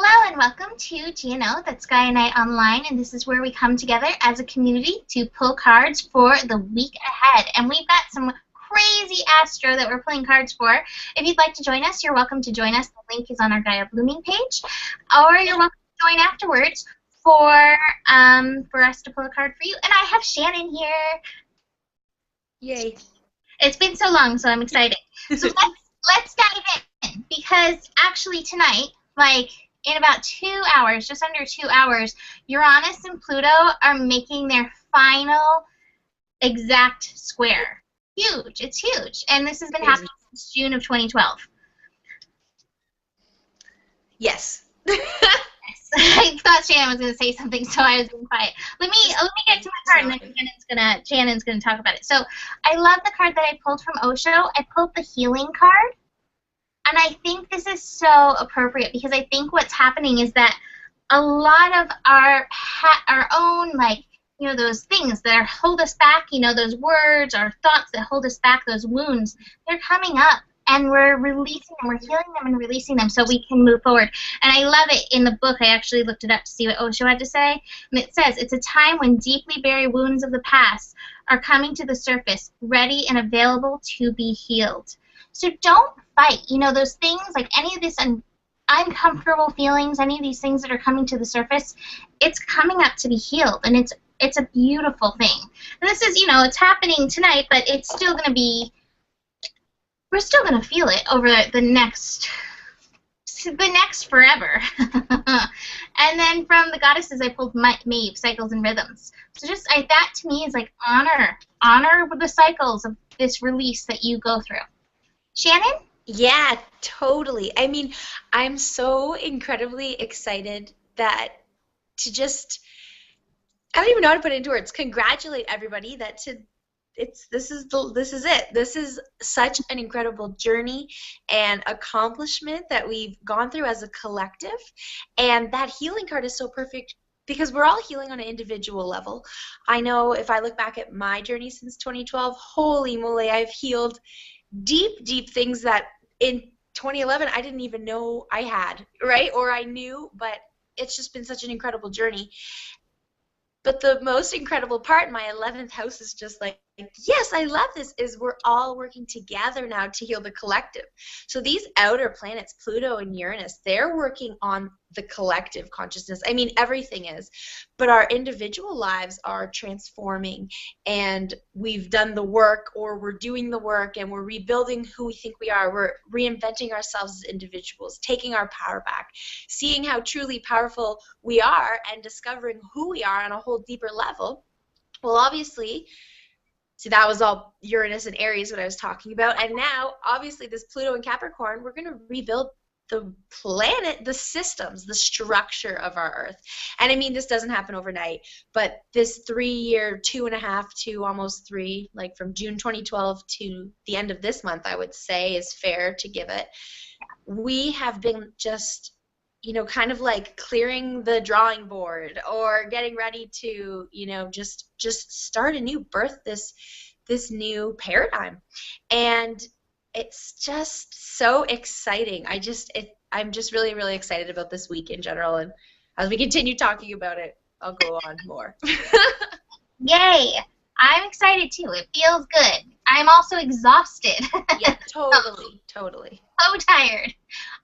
Hello and welcome to GNO, that's Sky and I Online, and this is where we come together as a community to pull cards for the week ahead. And we've got some crazy astro that we're pulling cards for. If you'd like to join us, you're welcome to join us. The link is on our Gaia Blooming page, or you're welcome to join afterwards for us to pull a card for you. And I have Shannon here. Yay. It's been so long, so I'm excited. So let's dive in, because actually tonight, like in about 2 hours, just under 2 hours, Uranus and Pluto are making their final exact square. Huge. It's huge. And this has been happening since June of 2012. Yes. I thought Shannon was going to say something, so I was being quiet. Let me get to my card, and then Shannon's gonna talk about it. So I love the card that I pulled from Osho. I pulled the healing card, and I think this is so appropriate because I think what's happening is that a lot of our own, like, you know, those things that hold us back, you know, those words, our thoughts that hold us back, those wounds, they're coming up. And we're releasing them, we're healing them and releasing them so we can move forward. And I love it in the book. I actually looked it up to see what Osho had to say. And it says, it's a time when deeply buried wounds of the past are coming to the surface, ready and available to be healed. So don't fight. You know, those things, like any of this uncomfortable feelings, any of these things that are coming to the surface, it's coming up to be healed. And it's a beautiful thing. And this is, you know, it's happening tonight, but it's still going to be, we're still going to feel it over the next forever. And then from the goddesses, I pulled Maeve, Cycles and Rhythms. So just that to me is like honor the cycles of this release that you go through. Shannon? Yeah, totally. I mean, I'm so incredibly excited that to just, I don't even know how to put it into words, congratulate everybody that this is it. This is such an incredible journey and accomplishment that we've gone through as a collective, and that healing card is so perfect because we're all healing on an individual level. I know if I look back at my journey since 2012, holy moly, I've healed deep things that in 2011 I didn't even know I had, right? Or I knew, but it's just been such an incredible journey. But the most incredible part, my 11th house is just like, yes, I love this, is we're all working together now to heal the collective. So these outer planets, Pluto and Uranus, they're working on the collective consciousness. I mean, everything is. But our individual lives are transforming, and we've done the work, or we're doing the work, and we're rebuilding who we think we are. We're reinventing ourselves as individuals, taking our power back, seeing how truly powerful we are, and discovering who we are on a whole deeper level. Well, obviously, see, that was all Uranus and Aries, what I was talking about. And now, obviously, this Pluto and Capricorn, we're going to rebuild the planet, the systems, the structure of our Earth. And I mean, this doesn't happen overnight, but this 3-year, 2.5 to almost 3, like from June 2012 to the end of this month, I would say is fair to give it. We have been just, you know, kind of like clearing the drawing board or getting ready to, you know, just start a new birth, this new paradigm. And it's just so exciting. I'm just really excited about this week in general, and as we continue talking about it, I'll go on more. Yay! I'm excited too. It feels good. I'm also exhausted. Yeah, totally. So tired.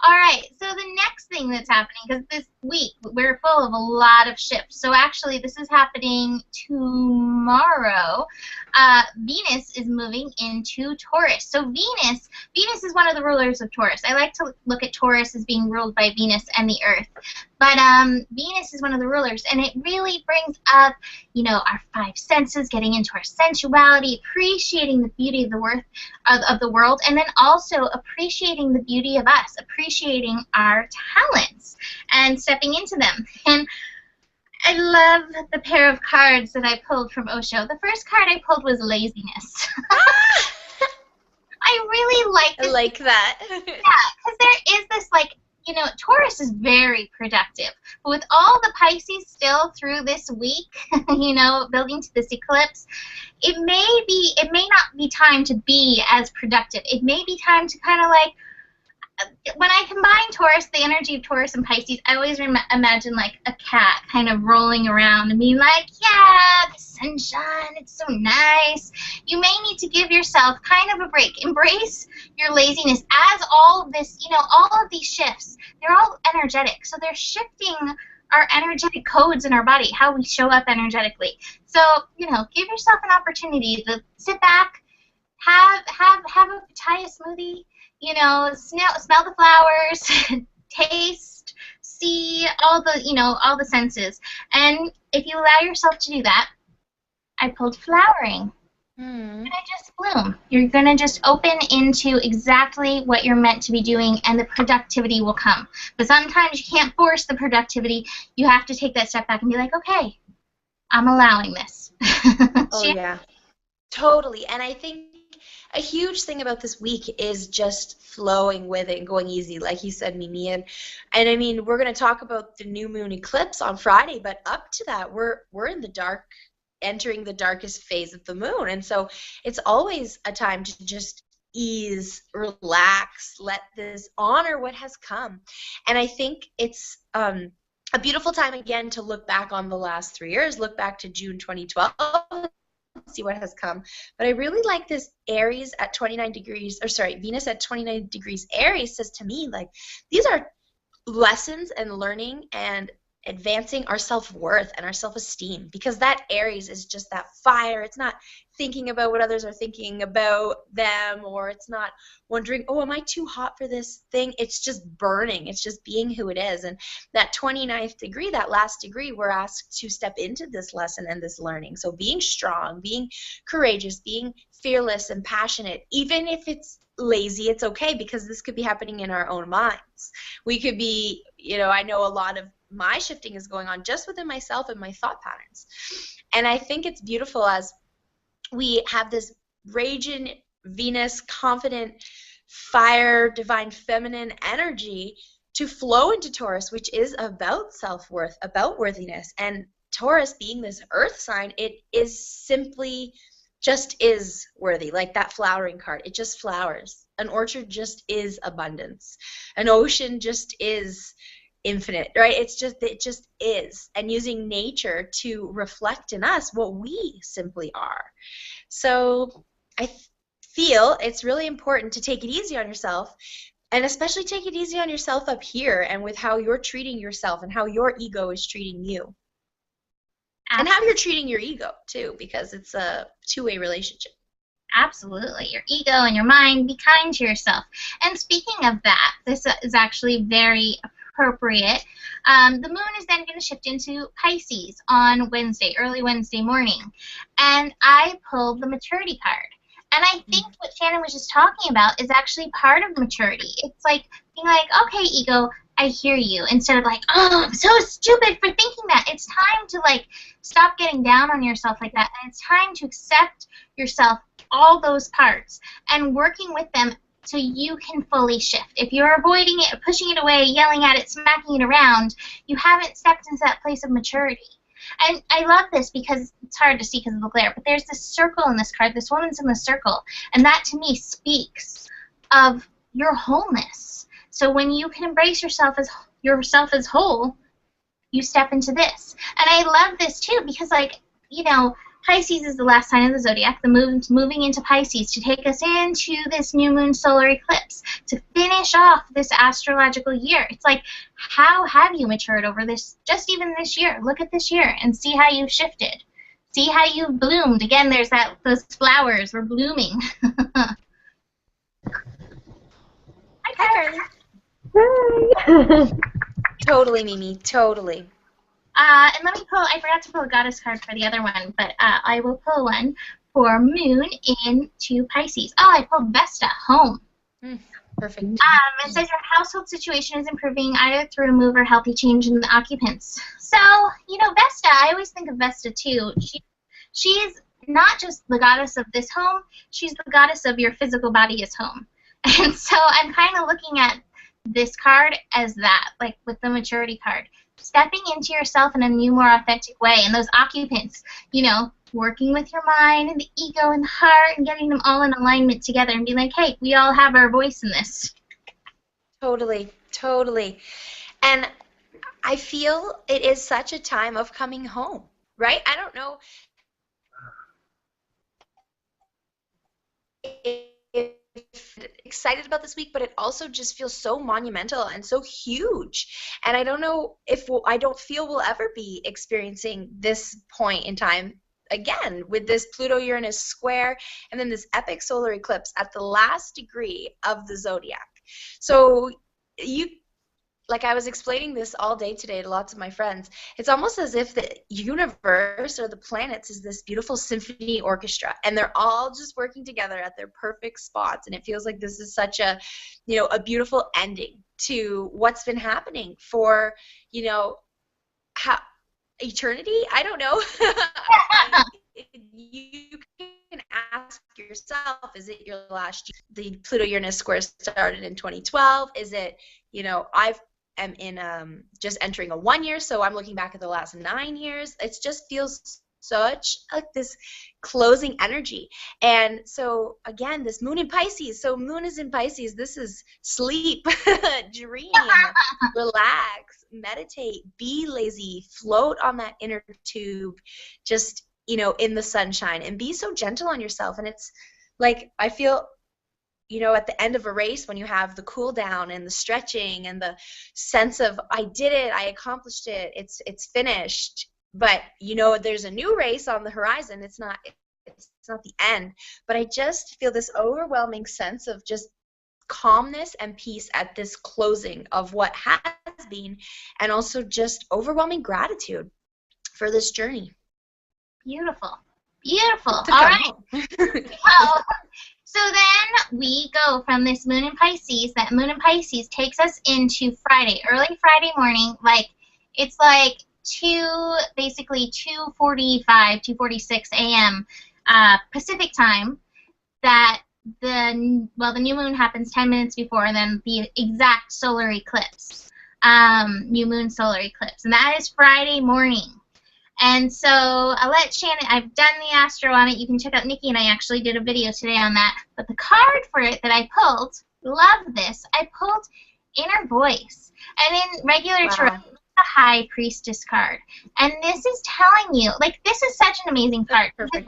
All right, so the next thing that's happening, because this week we're full of a lot of shifts. So actually, this is happening tomorrow. Venus is moving into Taurus. So Venus is one of the rulers of Taurus. I like to look at Taurus as being ruled by Venus and the Earth. But Venus is one of the rulers, and it really brings up, you know, our 5 senses, getting into our sensuality, appreciating the beauty of the world, and then also appreciating the beauty of us, appreciating our talents, and stepping into them. And I love the pair of cards that I pulled from Osho. The first card I pulled was laziness. I really like this. I like that. Yeah, because there is this, like, you know, Taurus is very productive. But with all the Pisces still through this week, you know, building to this eclipse, it may not be time to be as productive. It may be time to kind of like, when I combine Taurus, the energy of Taurus and Pisces, I always imagine like a cat kind of rolling around and being like, yeah, the sunshine, it's so nice. You may need to give yourself kind of a break. Embrace your laziness as all of this, all of these shifts, they're all energetic. So they're shifting our energetic codes in our body, how we show up energetically. So, give yourself an opportunity to sit back, have a pitaya smoothie, smell the flowers, taste, see all the senses. And if you allow yourself to do that, I pulled flowering. You're gonna just bloom. You're gonna just open into exactly what you're meant to be doing, and the productivity will come. But sometimes you can't force the productivity. You have to take that step back and be like, okay, I'm allowing this. Oh yeah, totally. And I think a huge thing about this week is just flowing with it and going easy, like you said, Mimi. And I mean, we're going to talk about the new moon eclipse on Friday, but up to that, we're in the dark, entering the darkest phase of the moon. And so it's always a time to just ease, relax, let this honor what has come. And I think it's a beautiful time again to look back on the last 3 years, look back to June 2012, see what has come. But I really like this Aries at 29 degrees, or sorry, Venus at 29 degrees Aries says to me, like, these are lessons and learning and advancing our self-worth and our self-esteem, because that Aries is just that fire. It's not thinking about what others are thinking about them, or it's not wondering, oh, am I too hot for this thing? It's just burning. It's just being who it is. And that 29th degree, that last degree, we're asked to step into this lesson and this learning. So being strong, being courageous, being fearless and passionate, even if it's lazy, it's okay, because this could be happening in our own minds. We could be, I know a lot of my shifting is going on just within myself and my thought patterns. And I think it's beautiful as we have this raging Venus, confident, fire, divine feminine energy to flow into Taurus, which is about self-worth, about worthiness. And Taurus being this earth sign, it is simply just is worthy, like that flowering card. It just flowers. An orchard just is abundance. An ocean just is infinite, right? It just is. And using nature to reflect in us what we simply are. So I feel it's really important to take it easy on yourself, and especially take it easy on yourself up here and with how you're treating yourself and how your ego is treating you. And how you're treating your ego too, because it's a two-way relationship. Absolutely. Your ego and your mind, be kind to yourself. And speaking of that, this is actually very appropriate. The moon is then going to shift into Pisces on Wednesday, early Wednesday morning. And I pulled the maturity card. And I think what Shannon was just talking about is actually part of maturity. It's like being like, okay, ego, I hear you, instead of like, oh, I'm so stupid for thinking that. It's time to like stop getting down on yourself like that, and it's time to accept yourself, all those parts, and working with them so you can fully shift. If you're avoiding it, pushing it away, yelling at it, smacking it around, you haven't stepped into that place of maturity. And I love this because it's hard to see because of the glare, but there's this circle in this card. This woman's in the circle, and that to me speaks of your wholeness. So when you can embrace yourself as whole, you step into this. And I love this too because, like, Pisces is the last sign of the zodiac. The moon's moving into Pisces to take us into this new moon solar eclipse to finish off this astrological year. It's like, how have you matured over this, just even this year? Look at this year and see how you've shifted. See how you've bloomed. Again, there's those flowers were blooming. Hi, Carly. Hi. Totally, Mimi. Totally. And let me pull, I forgot to pull a goddess card for the other one, but I will pull one for Moon into Pisces. Oh, I pulled Vesta, home. Perfect. It says your household situation is improving either through a move or healthy change in the occupants. So, Vesta, I always think of Vesta too. She's not just the goddess of this home, she's the goddess of your physical body as home. And so I'm kind of looking at this card as that, like with the maturity card. Stepping into yourself in a new, more authentic way. And those occupants, working with your mind and the ego and the heart and getting them all in alignment together and being like, hey, we all have our voice in this. Totally, totally. And I feel it is such a time of coming home, right? I don't know if excited about this week, but it also just feels so monumental and so huge. And I don't know if I don't feel we'll ever be experiencing this point in time again with this Pluto-Uranus square and then this epic solar eclipse at the last degree of the zodiac. So you like I was explaining this all day today to lots of my friends. It's almost as if the universe or the planets is this beautiful symphony orchestra, and they're all just working together at their perfect spots. And it feels like this is such a, a beautiful ending to what's been happening for, how eternity. I don't know. You can ask yourself, is it your last year? The Pluto-Uranus square started in 2012. Is it, I've am in just entering a 1 year, so I'm looking back at the last 9 years. It just feels such like this closing energy. And so again, this moon in Pisces. So moon is in Pisces. This is sleep, dream, relax, meditate, be lazy, float on that inner tube, just in the sunshine, and be so gentle on yourself. And it's like I feel at the end of a race when you have the cool down and the stretching and the sense of I did it, I accomplished it, it's finished. But there's a new race on the horizon. It's not the end. But I just feel this overwhelming sense of just calmness and peace at this closing of what has been, and also just overwhelming gratitude for this journey. Beautiful. Beautiful. All right. Well, so then we go from this moon in Pisces. That moon in Pisces takes us into Friday, early Friday morning. It's like basically 2:45, 2:46 a.m. Pacific time. That the new moon happens 10 minutes before, and then the exact solar eclipse, new moon solar eclipse, and that is Friday morning. And so I'll let Shannon, I've done the astro on it. You can check out Nikki, and I actually did a video today on that. But the card for it that I pulled, love this, I pulled Inner Voice. And in regular tarot, it's a High Priestess card. And this is telling you, this is such an amazing card. Because,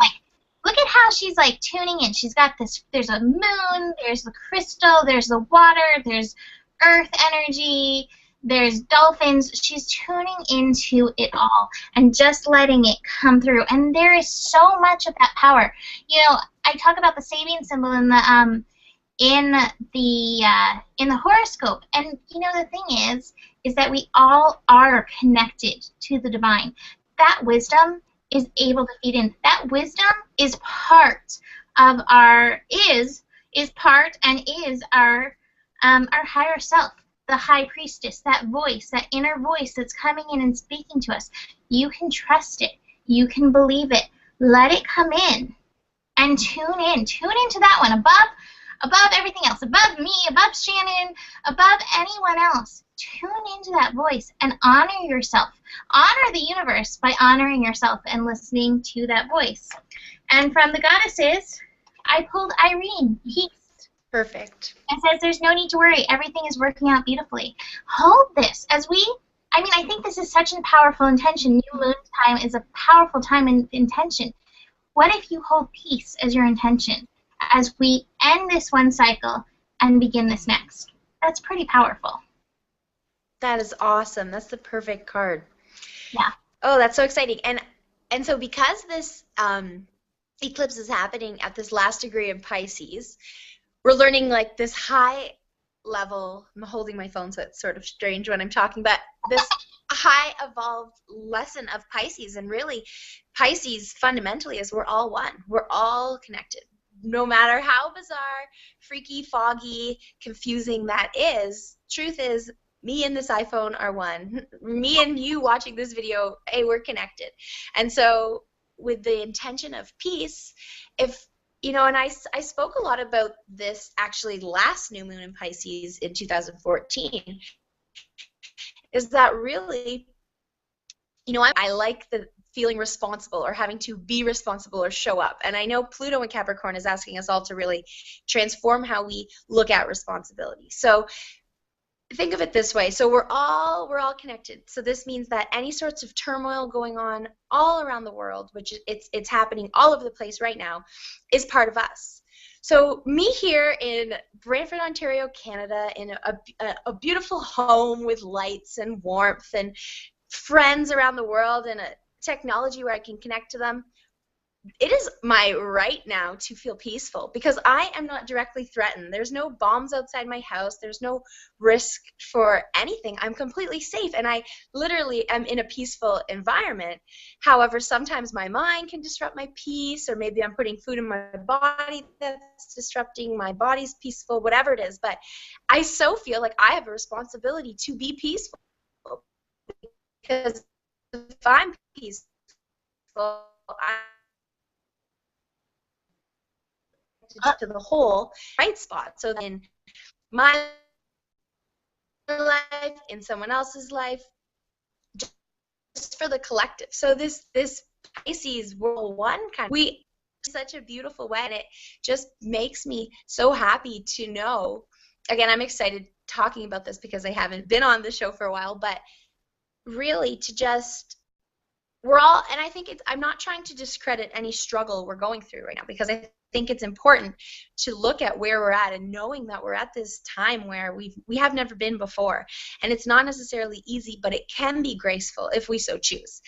look at how she's, tuning in. She's got this, there's a moon, there's the crystal, there's the water, there's earth energy, there's dolphins. She's tuning into it all and just letting it come through. And there is so much of that power. I talk about the Sabian symbol in the horoscope. And the thing is that we all are connected to the divine. That wisdom is able to feed in. That wisdom is part of our higher self. The High Priestess, that voice, that inner voice that's coming in and speaking to us. You can trust it. You can believe it. Let it come in and tune in. Tune into that one above everything else, above me, above Shannon, above anyone else. Tune into that voice and honor yourself. Honor the universe by honoring yourself and listening to that voice. And from the goddesses, I pulled Irene, peace. Perfect. And says there's no need to worry. Everything is working out beautifully. Hold this I think this is such a powerful intention. New moon time is a powerful time in intention. What if you hold peace as your intention as we end this one cycle and begin this next? That's pretty powerful. That is awesome. That's the perfect card. Yeah. Oh, that's so exciting. And so because this eclipse is happening at this last degree in Pisces, we're learning this high level. I'm holding my phone, so it's sort of strange when I'm talking, but this high evolved lesson of Pisces. And really, Pisces fundamentally is we're all one. We're all connected. No matter how bizarre, freaky, foggy, confusing that is, truth is me and this iPhone are one. Me and you watching this video, hey, we're connected. And so with the intention of peace, and I spoke a lot about this actually last new moon in Pisces in 2014, is that really, I like the feeling responsible or having to be responsible or show up. And I know Pluto in Capricorn is asking us all to really transform how we look at responsibility. So think of it this way. So we're all connected. So this means that any sorts of turmoil going on all around the world, which it's happening all over the place right now, is part of us. So me here in Brantford, Ontario, Canada, in a beautiful home with lights and warmth and friends around the world and a technology where I can connect to them, it is my right now to feel peaceful because I am not directly threatened. There's no bombs outside my house. There's no risk for anything. I'm completely safe, and I literally am in a peaceful environment. However, sometimes my mind can disrupt my peace, or maybe I'm putting food in my body that's disrupting my body's peaceful, whatever it is. But I so feel like I have a responsibility to be peaceful because if I'm peaceful, to the whole right spot. So in my life, in someone else's life, just for the collective. So this Pisces World One kind of, we such a beautiful way, and it just makes me so happy to know. Again, I'm excited talking about this because I haven't been on the show for a while, but really to just we're all, and I think I'm not trying to discredit any struggle we're going through right now because I think it's important to look at where we're at and knowing that we're at this time where we have never been before, and it's not necessarily easy, but it can be graceful if we so choose.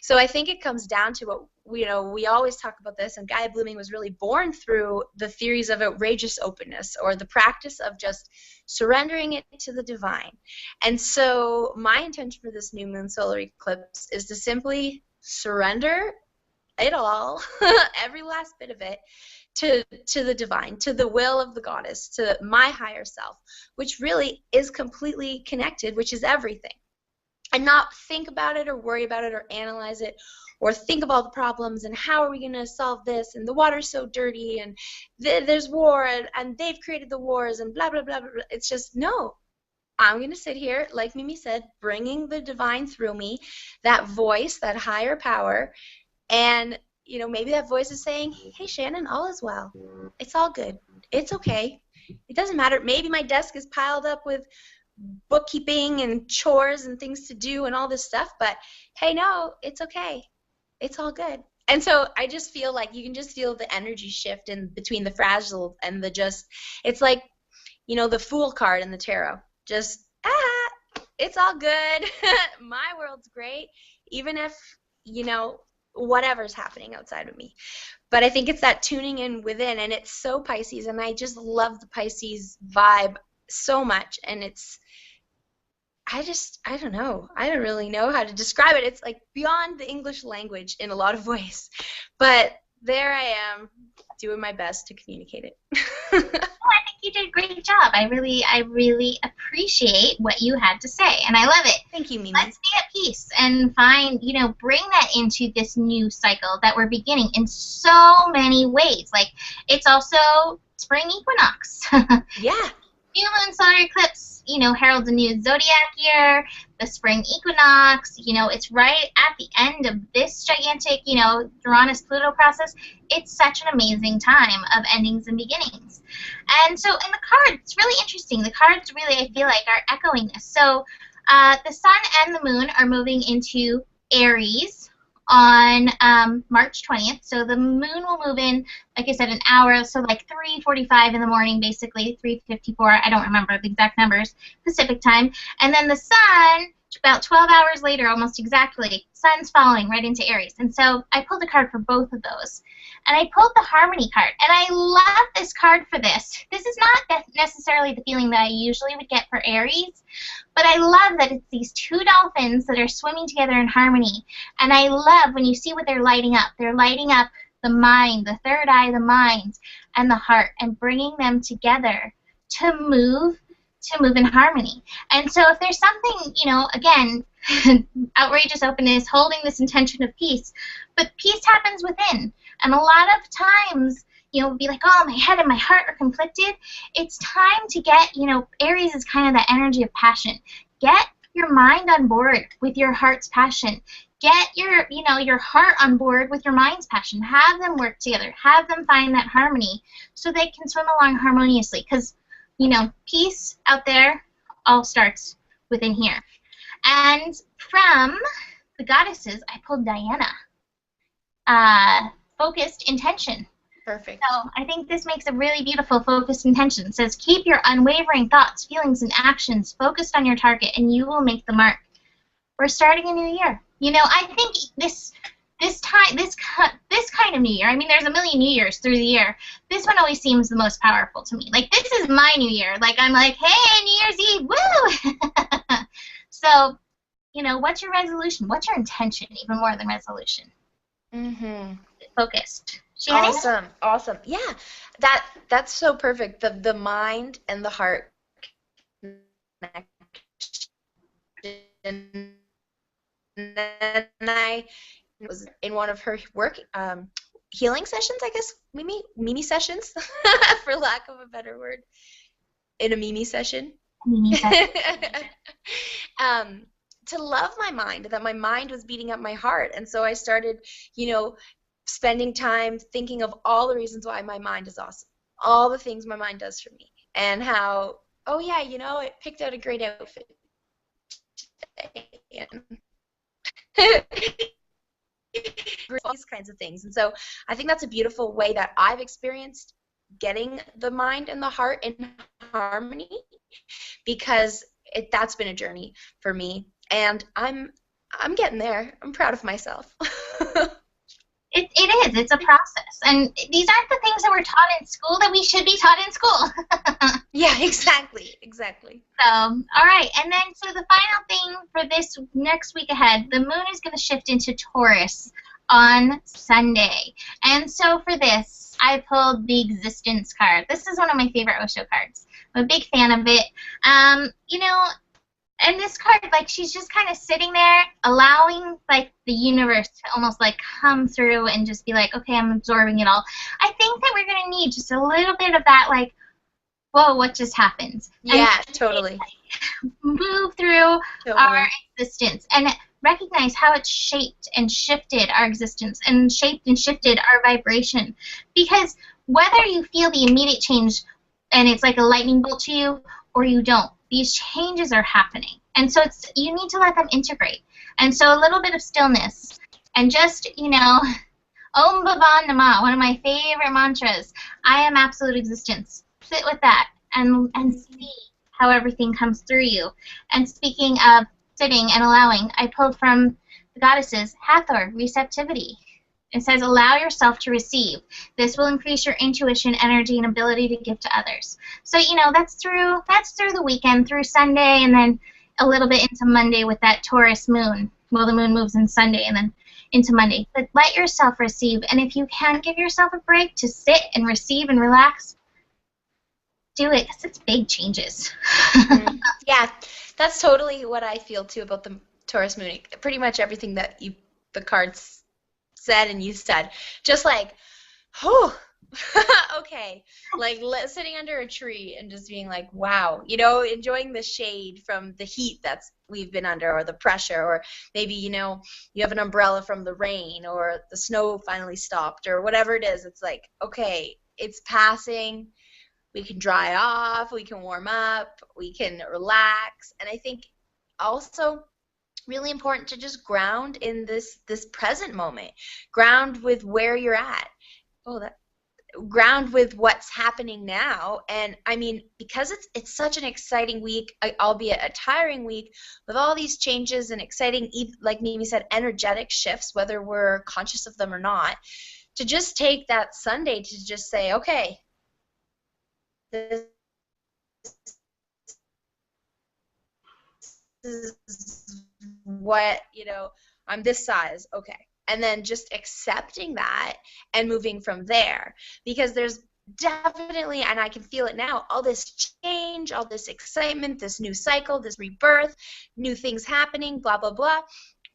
So I think it comes down to what we always talk about this, and Gaia Blooming was really born through the theories of outrageous openness, or the practice of just surrendering it to the divine. And so my intention for this new moon solar eclipse is to simply surrender it all, every last bit of it, to the divine, to the will of the goddess, to my higher self, which really is completely connected, which is everything. And not think about it or worry about it or analyze it or think of all the problems and how are we going to solve this, and the water's so dirty, and there's war, and they've created the wars, and blah, blah, blah, blah, blah. It's just, no. I'm going to sit here, like Mimi said, bringing the divine through me, that voice, that higher power, and maybe that voice is saying, hey, Shannon, all is well. It's all good. It's okay. It doesn't matter. Maybe my desk is piled up with bookkeeping and chores and things to do and all this stuff, but hey, no, it's okay. It's all good. And so I just feel like you can just feel the energy shift in between the fragile and the just, it's like, the Fool card in the tarot. Just, it's all good. My world's great, even if, whatever's happening outside of me. But I think it's that tuning in within, and it's so Pisces, and I just love the Pisces vibe so much, and I don't know. I don't really know how to describe it. It's like beyond the English language in a lot of ways. But there I am, doing my best to communicate it. Well, I think you did a great job. I really appreciate what you had to say, and I love it. Thank you, Mimi. Let's be at peace and find, bring that into this new cycle that we're beginning in so many ways. Like, it's also spring equinox. Yeah. New moon solar eclipse, heralds a new zodiac year, the spring equinox, it's right at the end of this gigantic, Uranus Pluto process. It's such an amazing time of endings and beginnings. And so in the cards, it's really interesting. The cards really, I feel like, are echoing this. So the sun and the moon are moving into Aries on March 20th. So the moon will move in, like I said, an hour, so like 3:45 in the morning, basically, 3:54, I don't remember the exact numbers, Pacific time. And then the sun, about 12 hours later, almost exactly, sun's falling right into Aries. And so I pulled a card for both of those. And I pulled the Harmony card. And I love this card for this. This is not necessarily the feeling that I usually would get for Aries, but I love that it's these two dolphins that are swimming together in harmony. And I love when you see what they're lighting up. They're lighting up the mind, the third eye, the mind, and the heart, and bringing them together to move in harmony. And so if there's something, again, outrageous openness, holding this intention of peace, but peace happens within. And a lot of times, we'll be like, oh, my head and my heart are conflicted. It's time to get, Aries is kind of that energy of passion. Get your mind on board with your heart's passion. Get your heart on board with your mind's passion. Have them work together. Have them find that harmony so they can swim along harmoniously. Because, peace out there all starts within here. And from the goddesses, I pulled Diana. Focused intention. Perfect. So I think this makes a really beautiful focused intention. It says, keep your unwavering thoughts, feelings, and actions focused on your target, and you will make the mark. We're starting a new year. You know, I think this kind of new year, I mean, there's a million new years through the year. This one always seems the most powerful to me. Like, this is my new year. Like, I'm like, hey, New Year's Eve, woo! So, you know, what's your resolution? What's your intention, even more than resolution? Mm-hmm. Focused. Shannon? Awesome. Yeah, that's so perfect. The mind and the heart connection. And then I was in one of her work healing sessions, I guess, Mimi sessions, for lack of a better word, in a Mimi session. Mimi session. To love my mind, that my mind was beating up my heart. And so I started, you know, spending time thinking of all the reasons why my mind is awesome, all the things my mind does for me, and how, oh yeah, you know, it picked out a great outfit today. All these kinds of things. And so I think that's a beautiful way that I've experienced getting the mind and the heart in harmony, because that's been a journey for me, and I'm getting there. I'm proud of myself. It is. It's a process. And these aren't the things that we're taught in school that we should be taught in school. Yeah, exactly. So, all right. And then, so the final thing for this next week ahead, the moon is going to shift into Taurus on Sunday. And so for this, I pulled the Existence card. This is one of my favorite Osho cards. I'm a big fan of it. You know, and this card, like, she's just kind of sitting there, allowing, like, the universe to almost, like, come through and just be like, okay, I'm absorbing it all. I think that we're going to need just a little bit of that, like, whoa, what just happened? Yeah, totally. Move through our existence and recognize how it's shaped and shifted our existence and shaped and shifted our vibration. Because whether you feel the immediate change and it's like a lightning bolt to you or you don't, these changes are happening. And so you need to let them integrate. And so a little bit of stillness and just, you know, Om Bhavan Nama, one of my favorite mantras. I am absolute existence. Sit with that and see how everything comes through you. And speaking of sitting and allowing, I pulled from the goddesses, Hathor, receptivity. It says, allow yourself to receive. This will increase your intuition, energy, and ability to give to others. So, you know, that's through the weekend, through Sunday, and then a little bit into Monday with that Taurus moon. Well, the moon moves in Sunday and then into Monday. But let yourself receive. And if you can give yourself a break to sit and receive and relax, do it, because it's big changes. Mm-hmm. Yeah, that's totally what I feel, too, about the Taurus moon. Pretty much everything that the cards said and you said, just like, oh, okay, like sitting under a tree and just being like, wow, you know, enjoying the shade from the heat we've been under, or the pressure, or maybe, you know, you have an umbrella from the rain, or the snow finally stopped, or whatever it is. It's like, okay, it's passing. We can dry off, we can warm up, we can relax. And I think also really important to just ground in this present moment. Ground with where you're at. Ground with what's happening now. And I mean, because it's such an exciting week, albeit a tiring week, with all these changes and exciting, like Mimi said, energetic shifts, whether we're conscious of them or not, to just take that Sunday to just say, okay, this is what, you know, I'm this size, okay. And then just accepting that and moving from there. Because there's definitely, and I can feel it now, all this change, all this excitement, this new cycle, this rebirth, new things happening, blah, blah, blah.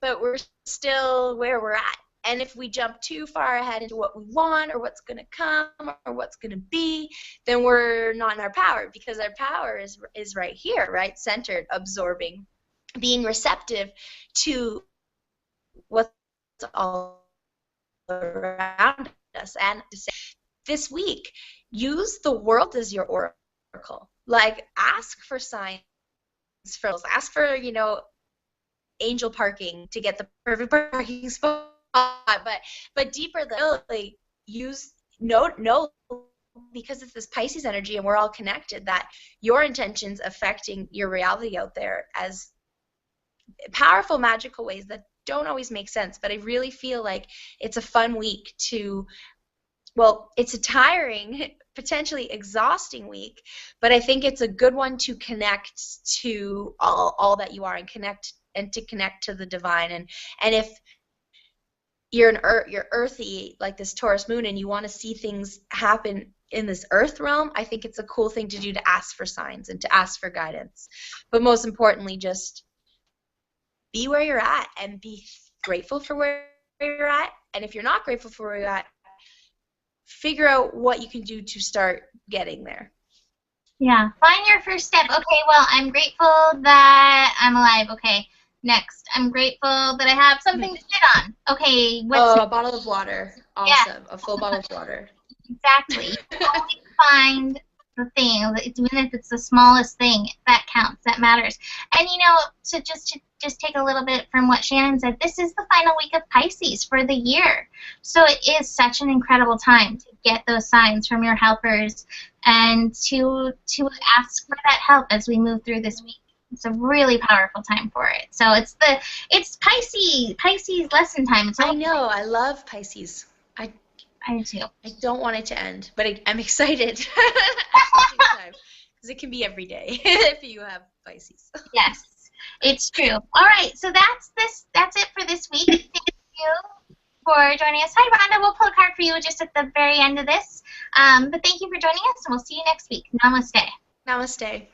But we're still where we're at. And if we jump too far ahead into what we want or what's going to come or what's going to be, then we're not in our power, because our power is right here, right? Centered, absorbing, being receptive to what's all around us. And to say, this week, use the world as your oracle. Like, ask for signs for, ask for, angel parking to get the perfect parking spot. But deeper than like use no because it's this Pisces energy and we're all connected, that your intentions affecting your reality out there as powerful, magical ways that don't always make sense. But I really feel like it's a fun week to, well, it's a tiring, potentially exhausting week, but I think it's a good one to connect to all that you are and to connect to the divine. And if you're earthy, like this Taurus moon, and you want to see things happen in this earth realm, I think it's a cool thing to do, to ask for signs and to ask for guidance. But most importantly, just be where you're at and be grateful for where you're at. And if you're not grateful for where you're at, figure out what you can do to start getting there. Yeah, find your first step. Okay, well, I'm grateful that I'm alive. Okay, next. I'm grateful that I have something to sit on. Okay, what's a bottle of water. Awesome. Yeah. A full bottle of water. Exactly. You always find the thing, even if it's the smallest thing, that counts, that matters. And to just take a little bit from what Shannon said, this is the final week of Pisces for the year. So it is such an incredible time to get those signs from your helpers and to ask for that help as we move through this week. It's a really powerful time for it. So it's Pisces lesson time. I know. I love Pisces. I do too. I don't want it to end, but I'm excited because it can be every day if you have Pisces. Yes, it's true. All right, so that's it for this week. Thank you for joining us. Hi, Rhonda. We'll pull a card for you just at the very end of this. But thank you for joining us, and we'll see you next week. Namaste. Namaste.